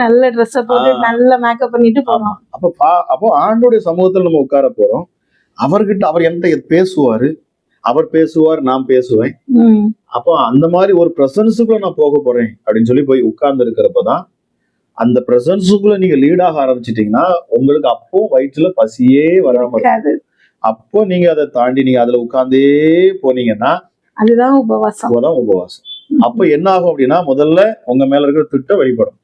நல்ல ட்ரெஸ் போட்டு நல்ல மேக்கப் பண்ணிட்டு போறோம். அப்போ ஆண்டோடைய சமூகத்துல நம்ம உட்கார போறோம். அவர்கிட்ட அவர் என்கிட்ட பேசுவாரு, அவர் பேசுவார், நான் பேசுவேன். அப்போ அந்த மாதிரி ஒரு பிரசன்ஸுக்குள்ள நான் போக போறேன் அப்படின்னு சொல்லி போய் உட்கார்ந்து இருக்கிறப்பதான் அந்த பிரசன்ஸுக்குள்ள நீங்க லீடாக ஆரம்பிச்சிட்டீங்கன்னா உங்களுக்கு அப்போ வயிற்றுல பசியே வராம இருக்காது. அப்போ நீங்க அதை தாண்டி நீங்க அதுல உட்கார்ந்தே போனீங்கன்னா அதுதான் உபவாசம். அப்ப என்ன ஆகும் அப்படின்னா முதல்ல உங்க மேல இருக்கிற திட்டம் வெளிப்படும்.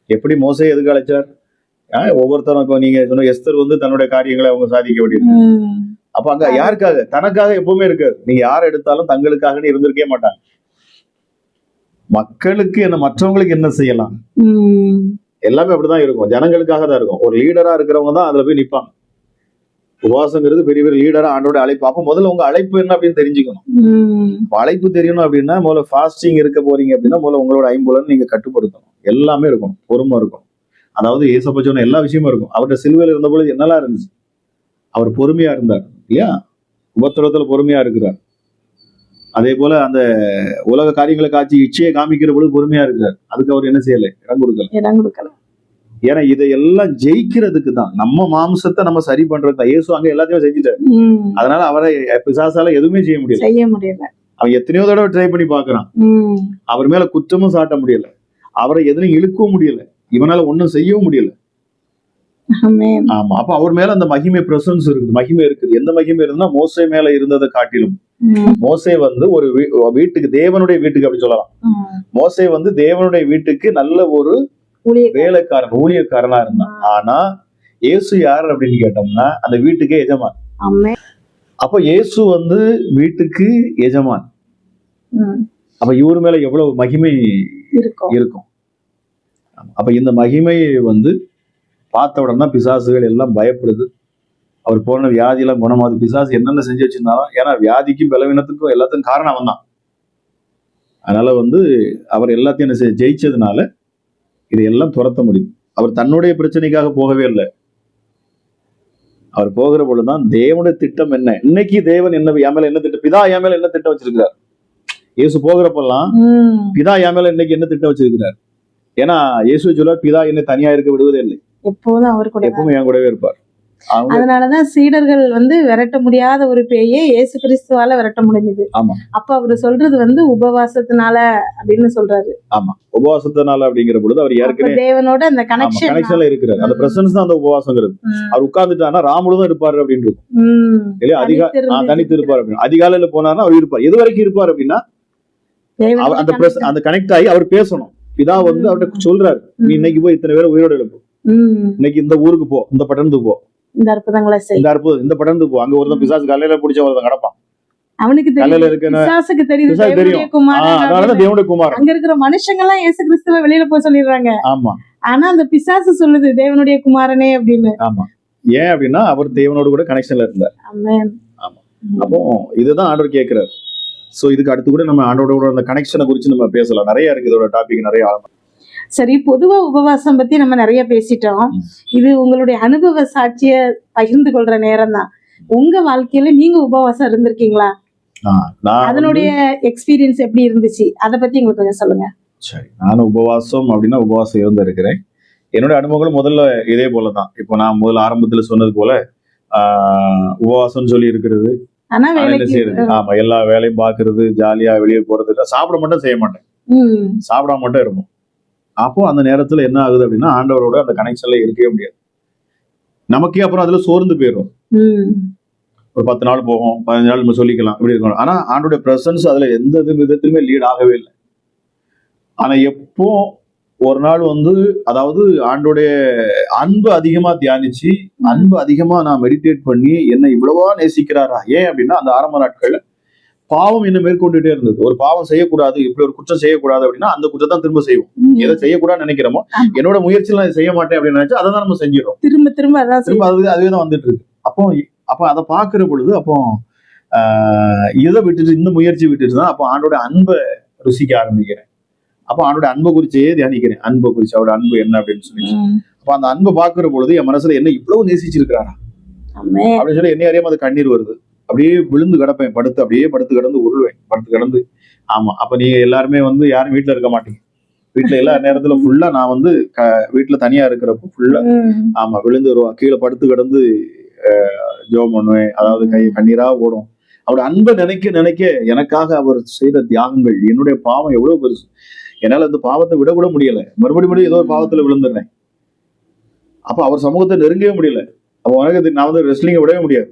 எப்படி மோசே எதுக்கு அழைச்சார், ஒவ்வொருத்தரும் இப்போ நீங்க சொன்ன எஸ்தர் வந்து தன்னுடைய காரியங்களை அவங்க சாதிக்க வேண்டியது. அப்ப அங்க யாருக்காக? தனக்காக எப்பவுமே இருக்காது. நீங்க யார் எடுத்தாலும் தங்களுக்காக இருந்திருக்கே மாட்டாங்க. மக்களுக்கு என்ன, மற்றவங்களுக்கு என்ன செய்யலாம், எல்லாமே அப்படிதான் இருக்கும். ஜனங்களுக்காக தான் இருக்கும். ஒரு லீடரா இருக்கிறவங்க தான் அதுல போய் நிப்பாங்க. உபவாசங்கிறது பெரிய பெரிய லீடரா ஆண்டோட அழைப்பு. அப்ப முதல்ல உங்க அழைப்பு என்ன அப்படின்னு தெரிஞ்சுக்கணும். அழைப்பு தெரியணும் அப்படின்னா முதல்ல ஃபாஸ்டிங் இருக்க போறீங்க அப்படின்னா முதல்ல உங்களோட ஐம்புலன் நீங்க கட்டுப்படுத்தணும். எல்லாமே இருக்கணும், பொறுமை இருக்கும். அதாவது ஏசப்பா சொன்ன எல்லா விஷயமும் இருக்கும். அவர்கிட்ட சிலுவையில் இருந்த பொழுது என்னெல்லாம் இருந்துச்சு? அவர் பொறுமையா இருந்தார் இல்லையா? உபத்திரத்துல பொறுமையா இருக்கிறார். அதே போல அந்த உலக காரியங்களை காட்சி இச்சையை காமிக்கிற பொழுது பொறுமையா இருக்கிறார். அதுக்கு அவர் என்ன செய்யலை? இடம் கொடுக்கல. ஏன்னா இதையெல்லாம் ஜெயிக்கிறதுக்கு தான், நம்ம மாம்சத்தை நம்ம சரி பண்றது தான். இயேசு அங்க எல்லாத்தையும் செஞ்சுட்டாரு. அதனால அவரை பிசாசால எதுவுமே செய்ய முடியல. அவன் எத்தனையோ தடவை ட்ரை பண்ணி பாக்குறான். அவர் மேல குற்றமும் சாட்ட முடியல, அவரை எதுலையும் இழுக்கவும் முடியல, இவனால ஒண்ணும் செய்யவும் முடியல. ஆமா. அப்ப அவர் மேல அந்த மகிமை பிரசன்ஸ் இருக்குது, மகிமை இருக்குது. எந்த மகிமை இருக்குன்னா மோசே மேல இருந்ததை காட்டிலும். மோசே வந்து ஒரு வீட்டுக்கு, தேவனுடைய வீட்டுக்கு அப்படி சொல்லலாம். மோசே வந்து தேவனுடைய வீட்டுக்கு நல்ல ஒரு வேலைக்காரன், ஊழியக்காரனா இருந்தான். ஆனா இயேசு யார் அப்படின்னு கேட்டோம்னா அந்த வீட்டுக்கே எஜமான். அப்ப இயேசு வந்து வீட்டுக்கு எஜமான். அப்ப இவரு மேல எவ்வளவு மகிமை இருக்கும். அப்ப இந்த மகிமையை வந்து பார்த்த உடனே பிசாசுகள் எல்லாம் பயப்படுது. அவர் போன வியாதி எல்லாம் குணமாகுது. பிசாசு என்னென்ன செஞ்சு வச்சிருந்தாலும், ஏன்னா வியாதிக்கும் பலவீனத்துக்கும் எல்லாத்துக்கும் காரணம் அவன் தான். அதனால வந்து அவர் எல்லாத்தையும் என்ன ஜெயிச்சதுனால இதையெல்லாம் துரத்த முடியும். அவர் தன்னுடைய பிரச்சனைக்காக போகவே இல்லை. அவர் போகிற பொழுதுதான் தேவனுடைய திட்டம் என்ன, இன்னைக்கு தேவன் என்ன என் மேல என்ன திட்டம், பிதா என் மேல என்ன திட்டம் வச்சிருக்கிறார். இயேசு போகிறப்பெல்லாம் பிதா என் மேல இன்னைக்கு என்ன திட்டம் வச்சிருக்கிறார். ஏன்னா இயேசு சொல்றார், பிதா என்னை தனியா இருக்க விடுவதே இல்லை, எப்போதும் அவர் கூட, எப்பவும் என் கூடவே இருப்பார். அதனாலதான் சீடர்கள் வந்து விரட்ட முடியாத ஒரு பேயை இயேசு கிறிஸ்துவால விரட்ட முடிஞ்சது. ஆமா. அப்ப அவரு சொல்றது வந்து உபவாசத்தினால அப்படின்னு சொல்றாரு. ஆமா, உபவாசத்தினால அப்படிங்கிற பொழுது அவர் ஏற்கனவே தேவனோட அந்த கனெக்ஷன்ல இருக்கிறார். அந்த பிரசன்ஸ் தான் அந்த உபவாசங்கிறது. அவர் உட்கார்ந்துட்டாருன்னா ராமுழுதும் இருப்பாரு அப்படின்னு இருக்கும் இல்லையா? தனித்து இருப்பார் அப்படின்னு. அதிகாலையில போனாருன்னா அவர் இருப்பார். எது வரைக்கும் இருப்பார் அப்படின்னா அந்த கனெக்ட் ஆகி அவர் பேசணும். பிதா வந்து அவர்கிட்ட சொல்றாரு, நீ இன்னைக்கு போய் இத்தனை பேரை உயிரோடு எழுப்பு, இன்னைக்கு இந்த ஊருக்கு போ, இந்த பட்டணத்துக்கு போ, இந்த அற்புதங்களை செய், இந்த பட்டணத்துக்கு போ. அங்க ஒருத்தன் பிசாசு கல்லையில பிடிச்ச ஒருத்தன் கிடப்பான். அவனுக்கு தெரியும் அதனாலதான் தேவனுடைய குமாரன். அங்க இருக்கிற மனுஷங்க எல்லாம் இயேசு கிறிஸ்துவ வெளியில போய் சொல்லிடுறாங்க. ஆமா. ஆனா அந்த பிசாசு சொல்லுது தேவனுடைய குமாரனே அப்படின்னு. ஆமா. ஏன் அப்படின்னா அவர் தேவனோடு கூட கனெக்ஷன்ல இருந்தார். ஆமா. அப்போ இதுதான் ஆண்டவர் கேட்கிறார். சோ இதுக்கு அடுத்து கூட நம்ம ஆண்டவரோட அந்த கனெக்ஷனை குறிச்சு நம்ம பேசலாம். நிறைய இருக்கு இதோட டாபிக், நிறைய. சரி, பொதுவா உபவாசம் பத்தி நம்ம நிறைய பேசிட்டோம். இது உங்களுடைய அனுபவ சாட்சிய பகிர்ந்து கொள்ற நேரம் தான். உங்க வாழ்க்கையில நீங்க உபவாசம் இருந்திருக்கீங்களா? அதனுடைய எக்ஸ்பீரியன்ஸ் எப்படி இருந்துச்சு, அதை பத்தி எங்களுக்கு கொஞ்சம் சொல்லுங்க. சரி, நானும் உபவாசம் அப்படின்னா உபவாசம் இருந்திருக்கிறேன். என்னுடைய அனுபவங்களும் முதல்ல இதே போலதான். இப்போ நான் முதல்ல ஆரம்பத்துல சொன்னது போல உபவாசம் சொல்லி இருக்கிறது, ஆமா, எல்லா வேலையும் பாக்குறது, ஜாலியா வெளியே போறது, சாப்பிட மட்டும் செய்ய மாட்டேன், சாப்பிடாம மட்டும் இருப்போம். அப்போ அந்த நேரத்துல என்ன ஆகுது அப்படின்னா ஆண்டவரோட அந்த கனெக்ஷன்ல இருக்கவே முடியாது. நமக்கே அப்புறம் அதுல சோர்ந்து போயிடும். ஒரு 10 நாள் போகும், 15 நாள் நம்ம சொல்லிக்கலாம், இப்படி இருக்கணும். ஆனா ஆண்டோட பிரசன்ஸ் அதுல எந்த விதத்திலுமே லீட் ஆகவே இல்லை. ஆனா எப்போ ஒரு நாள் வந்து, அதாவது ஆண்டோடைய அன்பு அதிகமா தியானிச்சு, அன்பு அதிகமா நான் மெடிடேட் பண்ணி, என்ன இவ்வளவா நேசிக்கிறாரா. ஏன் அப்படின்னா அந்த ஆரம்ப நாட்கள்ல பாவம் என்ன மேற்கொண்டுட்டே இருந்தது. ஒரு பாவம் செய்யக்கூடாது, இப்படி ஒரு குற்றம் செய்யக்கூடாது அப்படின்னா அந்த குற்றத்தை திரும்ப செய்வோம். எதை செய்யக்கூடாதுன்னு நினைக்கிறோமோ, என்னோட முயற்சியில நான் செய்ய மாட்டேன் அப்படின்னு நினைச்சு அதை தான் நம்ம செஞ்சிடறோம். திரும்ப அதுவே தான் வந்துட்டு இருக்கு. அப்போ அதை பாக்குற பொழுது அப்போ இதை விட்டுட்டு, இந்த முயற்சி விட்டுட்டு தான் அப்போ ஆண்டோட அன்பை ருசிக்க ஆரம்பிக்கிறேன். அப்போ ஆண்டோட அன்பை குறிச்சே தியானிக்கிறேன். அன்பை குறிச்சு, அவரோட அன்பு என்ன அப்படின்னு சொல்லி. அப்ப அந்த அன்பை பாக்குற பொழுது என் மனசுல என்ன இவ்வளவு நேசிச்சிருக்கிறாரா அப்படின்னு சொல்லி என்னை அறியாம அது கண்ணீர் வருது. அப்படியே விழுந்து கிடப்பேன், அப்படியே படுத்து கிடந்து உருள்வேன், படுத்து கிடந்து. ஆமா. அப்ப நீங்க எல்லாருமே வந்து யாரும் வீட்டுல இருக்க மாட்டீங்க. வீட்டுல எல்லா நேரத்துல ஃபுல்லா நான் வந்து வீட்டுல தனியா இருக்கிறப்போ ஃபுல்லா ஆமா விழுந்து வருவான், கீழே படுத்து கிடந்து ஜெபம் பண்ணுவேன். அதாவது கை கண்ணீரா ஓடும். அவருடைய அன்பை நினைக்க நினைக்க எனக்காக அவர் செய்த தியாகங்கள், என்னுடைய பாவம் எவ்வளவு பெருசு, என்னால இந்த பாவத்தை விடக்கூட முடியல. மறுபடியும் ஏதோ ஒரு பாவத்துல விழுந்துடுறேன். அப்ப அவர் சமூகத்தை நெருங்கவே முடியல. அப்போ உனக்கு நான் வந்து ரெஸ்லிங்கை விடவே முடியாது.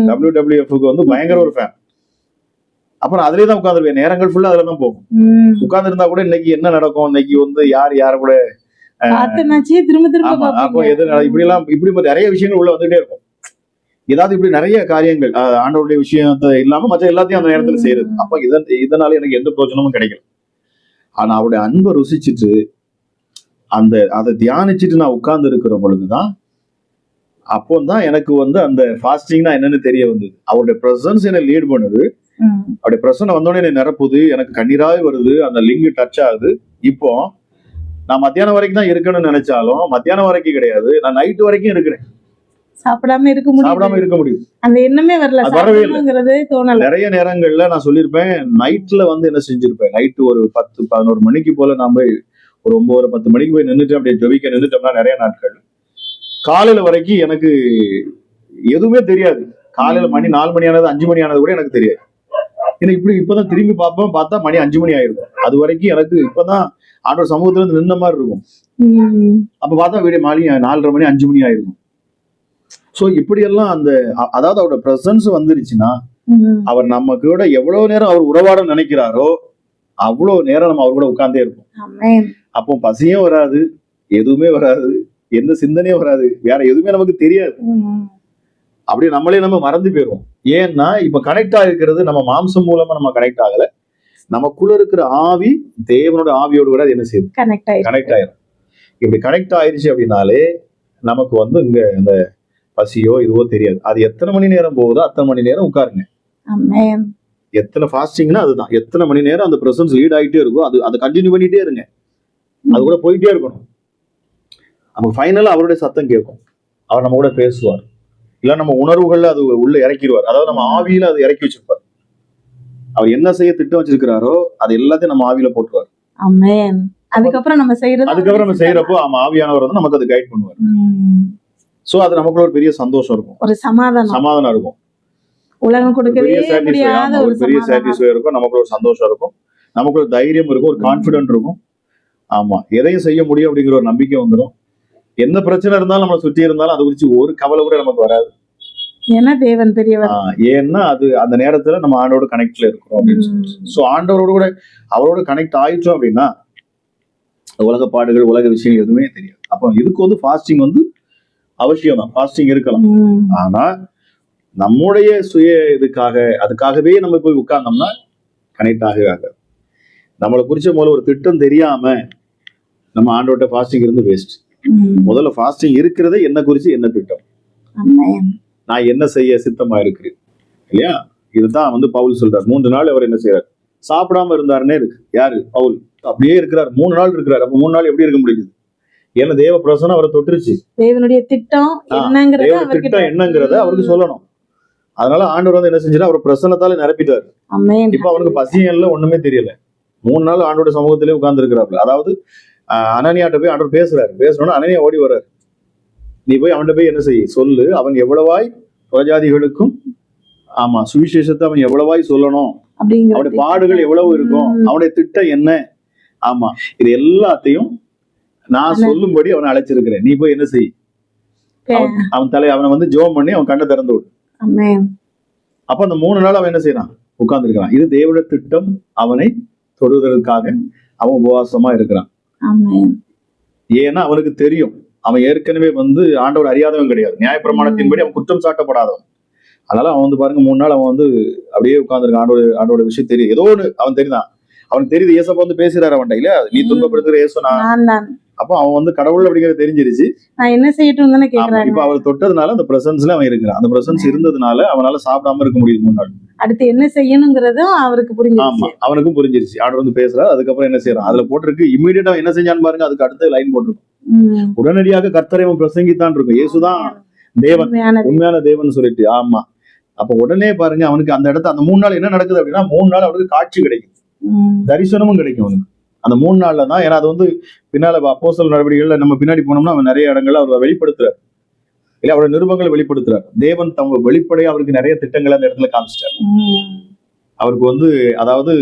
WWF வந்து பயங்கர ஒரு ஃபேன். அப்புறம் அதுலயே தான் உட்காந்துருவேன். நேரங்கள் ஃபுல்லா அதுல தான் போகும். உட்கார்ந்து இருந்தா கூட இன்னைக்கு என்ன நடக்கும், இன்னைக்கு வந்து யார் யார கூட பார்த்தனாச்சே திரும்ப திரும்ப ஆமா அப்போ பார்ப்பீங்க. இப்படி நிறைய விஷயங்கள் உள்ள வந்துட்டே இருக்கும். ஏதாவது இப்படி நிறைய காரியங்கள் ஆண்டவருடைய விஷயத்தை இல்லாம மற்ற எல்லாத்தையும் அந்த நேரத்துல செய்யறது. அப்ப இதனால எனக்கு எந்த பிரயோஜனமும் கிடைக்கல. ஆனா அவருடைய அன்பை ருசிச்சுட்டு அதை தியானிச்சுட்டு நான் உட்கார்ந்து இருக்கிற பொழுதுதான் அப்போதான் எனக்கு அந்த ஃபாஸ்டிங்னா என்னன்னு தெரிய வந்தது. அவருடைய பிரசன்ஸ் என்ன லீட் பண்ணுது. அவருடைய பிரசன்னை வந்தோடனே என்னை நிரப்புது, எனக்கு கண்ணீராய் வருது, அந்த லிங்க் டச் ஆகுது. இப்போ நான் மத்தியானம் வரைக்கும் தான் இருக்கணும்னு நினைச்சாலும் மத்தியானம் வரைக்கும் கிடையாது, நான் நைட்டு வரைக்கும் இருக்கிறேன். சாப்பிடாம இருக்க முடியும். அந்த எண்ணமே வரல, சாப்பிடணும்ங்கிறதே தோணல. நிறைய நேரங்கள்ல நான் சொல்லியிருப்பேன், நைட்ல என்ன செஞ்சிருப்பேன், நைட்டு ஒரு 10-11 மணிக்கு போல நாம ஒரு 9-10 மணிக்கு போய் நின்றுட்டு அப்படியே ஜெபிக்க நின்றுட்டோம்னா நிறைய நாட்கள் காலையில வரைக்கும் எனக்கு எதுவுமே தெரியாது. காலையில மணி 4 மணி ஆனது 5 மணி ஆனது கூட எனக்கு தெரியாது. ஏன்னா இப்பதான் திரும்பி பார்ப்போம், பார்த்தா மணி 5 மணி ஆயிருக்கும். அது வரைக்கும் எனக்கு இப்பதான் ஆண்டவர் சமூகத்துல இருந்து நின்ன மாதிரி இருக்கும். அப்ப பார்த்தா வீடு மணி 4:30 மணி 5 மணி ஆயிருக்கும். சோ இப்படியெல்லாம் அதாவது அவரோட பிரசன்ஸ் வந்துருச்சுன்னா அவர் நம்ம கூட எவ்வளவு நேரம் அவர் உறவாட நினைக்கிறாரோ அவ்வளவு நேரம் நம்ம அவர் கூட உட்கார்ந்தே இருப்போம். அப்போ பசியும் வராது, எதுவுமே வராது, எந்த சிந்தனையும் வராது, வேற எதுவுமே நமக்கு தெரியாது. அப்படியே நம்ம மறந்து போயிருவோம். ஏன்னா இப்ப கனெக்ட் ஆகிருக்கிறது நம்ம மாம்சம் மூலமா நம்ம கனெக்ட் ஆகல, நமக்குள்ள இருக்கிற ஆவி தேவனோட ஆவியோடு கூட என்ன செய்யுது, கனெக்ட் ஆயிரும். இப்படி கனெக்ட் ஆயிடுச்சு அப்படின்னாலே நமக்கு இங்க அந்த பசியோ இதுவோ தெரியாது. அது எத்தனை மணி நேரம் போகுதோ அத்தனை மணி நேரம் உட்காருங்க. எத்தனை ஃபாஸ்டிங்னா அதுதான், எத்தனை மணி நேரம் அந்த பிரசன்ஸ் லீட் ஆகிட்டே இருக்கும், அதை கண்டினியூ பண்ணிட்டே இருங்க, அது கூட போயிட்டே இருக்கணும். நமக்கு ஃபைனலா அவருடைய சத்தம் கேட்கும், அவர் நம்ம கூட பேசுவார், இல்ல நம்ம உணர்வுகள்ல அது உள்ள இறக்கிடுவார். அதாவது நம்ம ஆவியில அது இறக்கி வச்சிருப்பார். அவர் என்ன செய்ய திட்டம் வச்சிருக்கிறாரோ அது எல்லாத்தையும் நம்ம ஆவியில போட்டுருவார். அதுக்கப்புறம் நம்ம செய்யறப்போ ஆவியானவர் நமக்கு அது கைட் பண்ணுவார். சோ அது நமக்குள்ள ஒரு பெரிய சந்தோஷம் இருக்கும், ஒரு சமாதானம் இருக்கும், உலகம் பெரிய சாட்டிஸ்ஃபை இருக்கும், நமக்குள்ள ஒரு சந்தோஷம் இருக்கும், நமக்குள்ள தைரியம் இருக்கும், ஒரு கான்பிடன்ட் இருக்கும். ஆமா, எதையும் செய்ய முடியும் அப்படிங்கிற ஒரு நம்பிக்கை வந்துடும். என்ன பிரச்சனை இருந்தாலும் நம்மளை சுற்றி இருந்தாலும் அதை குறிச்சு ஒரு கவலை கூட நமக்கு வராது. ஏன்னா தேவன் பெரியவர். ஏன்னா அது அந்த நேரத்துல நம்ம ஆண்டோட கனெக்ட்ல இருக்கிறோம் அப்படின்னு சொல்லிட்டு. சோ ஆண்டவரோட கூட அவரோட கனெக்ட் ஆயிட்டோம் அப்படின்னா உலக பாடுகள் உலக விஷயங்கள் எதுவுமே தெரியாது. அப்போ இதுக்கு ஃபாஸ்டிங் அவசியம் தான், ஃபாஸ்டிங் இருக்கலாம். ஆனா நம்முடைய சுய அதுக்காகவே நம்ம போய் உட்கார்ந்தோம்னா கனெக்ட் ஆகாது. நம்மளை குறிச்ச முதல்ல ஒரு திட்டம் தெரியாம நம்ம ஆண்டோட்ட ஃபாஸ்டிங் இருந்து வேஸ்ட். முதல்ல ஃபாஸ்டிங் இருக்கிறதே என்ன குறிச்சு என்ன திட்டம், நான் என்ன செய்ய சித்தமா இருக்கிறேன் இல்லையா. இதுதான் பவுல் சொல்றாரு. 3 நாள் அவர் என்ன செய்யறாரு, சாப்பிடாம இருந்தாருன்னே இருக்கு. யாரு, பவுல். அப்படியே இருக்கிறார், 3 நாள் இருக்கிறார். அப்ப 3 நாள் எப்படி இருக்க முடியுது, ஏன்னா தேவ பிரசன்னம் அவரை தொட்டுருச்சு. தேவனுடைய திட்டம் என்னங்கிறத அவருக்கு சொல்லணும். அதனால ஆண்டவர் என்ன செஞ்சாரு, அவர் பிரசன்னத்தால நிரப்பிட்டாரு. இப்ப அவனுக்கு பசியம் இல்ல, ஒண்ணுமே தெரியல. 3 நாள் ஆண்டோட சமூகத்திலே உட்கார்ந்து இருக்கிறாப்ல. அதாவது அனனியாட்ட போய் ஆண்டவர் பேசணும்னா அனனியா ஓடி வர்றாரு. நீ போய் அவன்கிட்ட போய் என்ன செய்ய சொல்லு, அவன் எவ்வளவாய் புறஜாதிகளுக்கும் சுவிசேஷத்தை அவன் எவ்வளவாய் சொல்லணும், அவனுடைய பாடுகள் எவ்வளவு இருக்கும், அவனுடைய திட்டம் என்ன, இது எல்லாத்தையும் நான் சொல்லும்படி அவனை அழைச்சிருக்கிறேன். நீ போய் என்ன செய், அவனை ஜெபம் பண்ணி அவன் கண்ணை திறந்து விடு. அப்ப அந்த 3 நாள் அவன் என்ன செய்யறான், உட்கார்ந்து இருக்கிறான். இது தேவனுடைய திட்டம், அவனை தொடுவதற்காக அவன் உபவாசமா இருக்கிறான். ஏன்னா அவனுக்கு தெரியும், அவன் ஏற்கனவே ஆண்டவர் அறியாதவன் கிடையாது, நியாயப்பிரமாணத்தின்படி அவன் குற்றம் சாட்டப்படாதவன். அதனால அவன் பாருங்க 3 நாள் அவன் அப்படியே உட்கார்ந்துருக்கான். ஆண்டோட விஷயம் தெரியும், ஏதோ ஒண்ணு அவன் தெரியுதான். அவனுக்கு தெரியுது, ஏசப்பா பேசுறாரு அவன்கிட்ட, இல்ல நீ துன்பப்படுத்துற ஏசு நான். அப்ப அவன் கடவுள் அப்படிங்கிறது தெரிஞ்சிருச்சு. நான் என்ன செய்யட்டும் தானே கேக்குறான். இப்ப அவர் தொட்டதுனால அந்த பிரசன்ஸ்ல அவன் இருக்கிறான். அந்த பிரசன்ஸ் இருந்ததுனால அவனால சாப்பிடாம இருக்க முடியுது 3 நாள். அடுத்து என்ன செய்யணுங்கிறதும் அவருக்கு புரிஞ்சிருச்சு. அவனுக்கும் புரிஞ்சிருச்சு. ஆண்டவர் பேசுறாரு. அதுக்கப்புறம் என்ன செய்யறான், அதுல போட்டிருக்கு இம்மீடியட்டா என்ன செஞ்சான்னு பாருங்க. அதுக்கு அடுத்த லைன் போட்டிருக்கும், உடனடியாக கர்த்தரை அவன் பிரசங்கித்தான் இருக்கும். இயேசுதான் தேவன், உண்மையான தேவன் சொல்லிட்டு. அப்ப உடனே பாருங்க அவனுக்கு அந்த இடத்துல அந்த 3 நாள் என்ன நடக்குது அப்படின்னா, 3 நாள் அவனுக்கு காட்சி கிடைக்கும், தரிசனமும் கிடைக்கும் அவனுக்கு அந்த 3 நாள்ல தான். ஏன்னா அது பின்னால அப்போஸ்தலர் நடவடிக்கைகள்ல நம்ம பின்னாடி போனோம்னா அவன் நிறைய இடங்கள்ல அவர் வெளிப்படுத்துறாரு, இல்ல அவரோட நிருபங்களை வெளிப்படுத்துறாரு. தேவன் தங்க வெளிப்படையா அவருக்கு நிறைய திட்டங்களை அந்த இடத்துல காமிச்சிட்டாரு. அவருக்கு அதாவது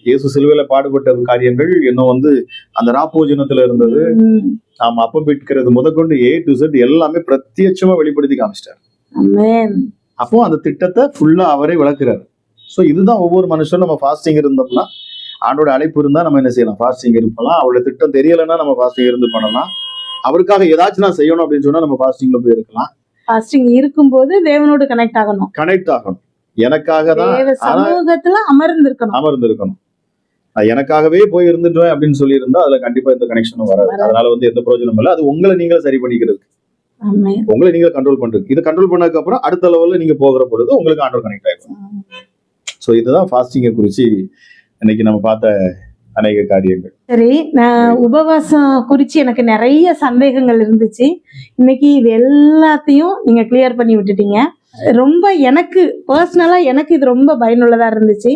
இயேசு சிலுவையில பாடுபட்ட காரியங்கள் இன்னும் அந்த ராப்போஜனத்துல இருந்தது, அப்பம் பிடிக்கிறது முதற்கொண்டு A to Z எல்லாமே பிரத்யட்சமா வெளிப்படுத்தி காமிச்சிட்டாரு. அப்போ அந்த திட்டத்தை ஃபுல்லா அவரே விளக்குறாரு. சோ இதுதான் ஒவ்வொரு மனுஷனும் நம்ம ஃபாஸ்டிங் இருந்தோம்னா, ஆண்டோட அழைப்பு இருந்தா நம்ம என்ன செய்யலாம், ஃபாஸ்டிங் இருப்பலாம். அவரோட திட்டம் தெரியலைன்னா நம்ம ஃபாஸ்டிங் இருந்து பண்ணலாம். அவருக்காக ஏதாச்சும் நான் செய்யணும் அப்படின்னு சொன்னா நம்ம ஃபாஸ்டிங்ல போய் இருக்கலாம். ஃபாஸ்டிங் இருக்கும்போது தேவனோடு கனெக்ட் ஆகணும், கனெக்ட் ஆகணும். எனக்காக தான் தேவ சமூகத்துல அமர்ந்திருக்கணும். நான் எனக்காகவே போய் இருந்துட்டேன் அப்படின்னு சொல்லி இருந்தா அதுல கண்டிப்பா எந்த கனெக்ஷனும் வராது. அதனால வந்து எந்த பிரயோஜனமும் இல்லை. அது உங்களை நீங்களே சரி பண்ணிக்கிறது, உங்களை நீங்க கண்ட்ரோல் பண்றது. இதை கண்ட்ரோல் பண்ணதுக்கு அப்புறம் அடுத்த லெவல்ல நீங்க போகிற பொழுது உங்களுக்கு ஆண்டவர் கனெக்ட் ஆகும். ஸோ இதுதான் ஃபாஸ்டிங்கை குறிச்சு இன்னைக்கு நம்ம பார்த்த அநேக காரியங்கள். சரி, நான் உபவாசம் குறிச்சு எனக்கு நிறைய சந்தேகங்கள் இருந்துச்சு. இன்னைக்கு இது எல்லாத்தையும் நீங்க கிளியர் பண்ணி விட்டுட்டீங்க. ரொம்ப எனக்கு பர்சனலா எனக்கு இது ரொம்ப பயனுள்ளதா இருந்துச்சு.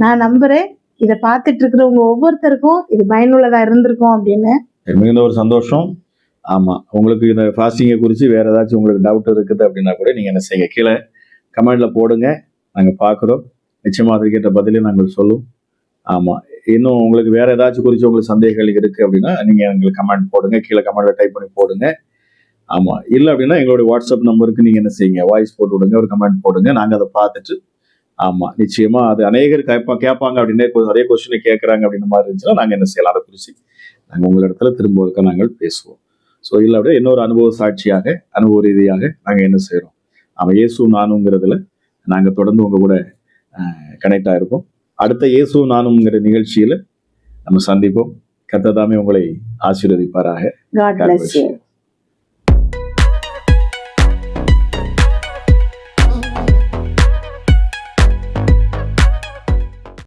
நான் நம்புறேன் இதை பார்த்துட்டு இருக்கிறவங்க ஒவ்வொருத்தருக்கும் இது பயனுள்ளதா இருந்திருக்கும் அப்படின்னு. மிகுந்த ஒரு சந்தோஷம். ஆமா, உங்களுக்கு இந்த ஃபாஸ்டிங்கை குறித்து வேற ஏதாச்சும் உங்களுக்கு டவுட் இருக்குது அப்படின்னா கூட நீங்க என்ன செய்யுங்க, கீழே கமெண்ட்ல போடுங்க, நாங்க பார்க்குறோம். நிச்சயமா அதுக்கேற்ற பதிலே நாங்கள் சொல்லுவோம். ஆமா, இன்னும் உங்களுக்கு வேற ஏதாச்சும் குறித்து உங்களுக்கு சந்தேகங்கள் இருக்கு அப்படின்னா நீங்க எங்களுக்கு கமெண்ட் போடுங்க, கீழே கமெண்ட்ல டைப் பண்ணி போடுங்க. ஆமா, இல்லை அப்படின்னா எங்களுடைய வாட்ஸ்அப் நம்பருக்கு நீங்க என்ன செய்யுங்க, வாய்ஸ் போட்டு விடுங்க, ஒரு கமெண்ட் போடுங்க, நாங்க அதை பார்த்துட்டு ஆமா நிச்சயமா அது அநேகர் கேட்பாங்க அப்படின்னு அதே கொஸ்டினை கேட்கறாங்க அப்படின்ற மாதிரி இருந்துச்சுன்னா நாங்க என்ன செய்யலாம், அதை குறித்து நாங்கள் உங்களிடத்துல திரும்ப இருக்க நாங்கள் பேசுவோம். ஸோ இல்லை அப்படியே இன்னொரு அனுபவ சாட்சியாக அனுபவ ரீதியாக நாங்கள் என்ன செய்கிறோம், அவன் இயேசு நானுங்கிறதுல நாங்கள் தொடர்ந்து உங்க கூட கனெக்ட் ஆகிருப்போம். அடுத்த இயேசு நானுங்கிற நிகழ்ச்சியில நம்ம சந்திப்போம். கர்த்தர் தாமே உங்களை ஆசீர்வதிப்பாராக. God bless you.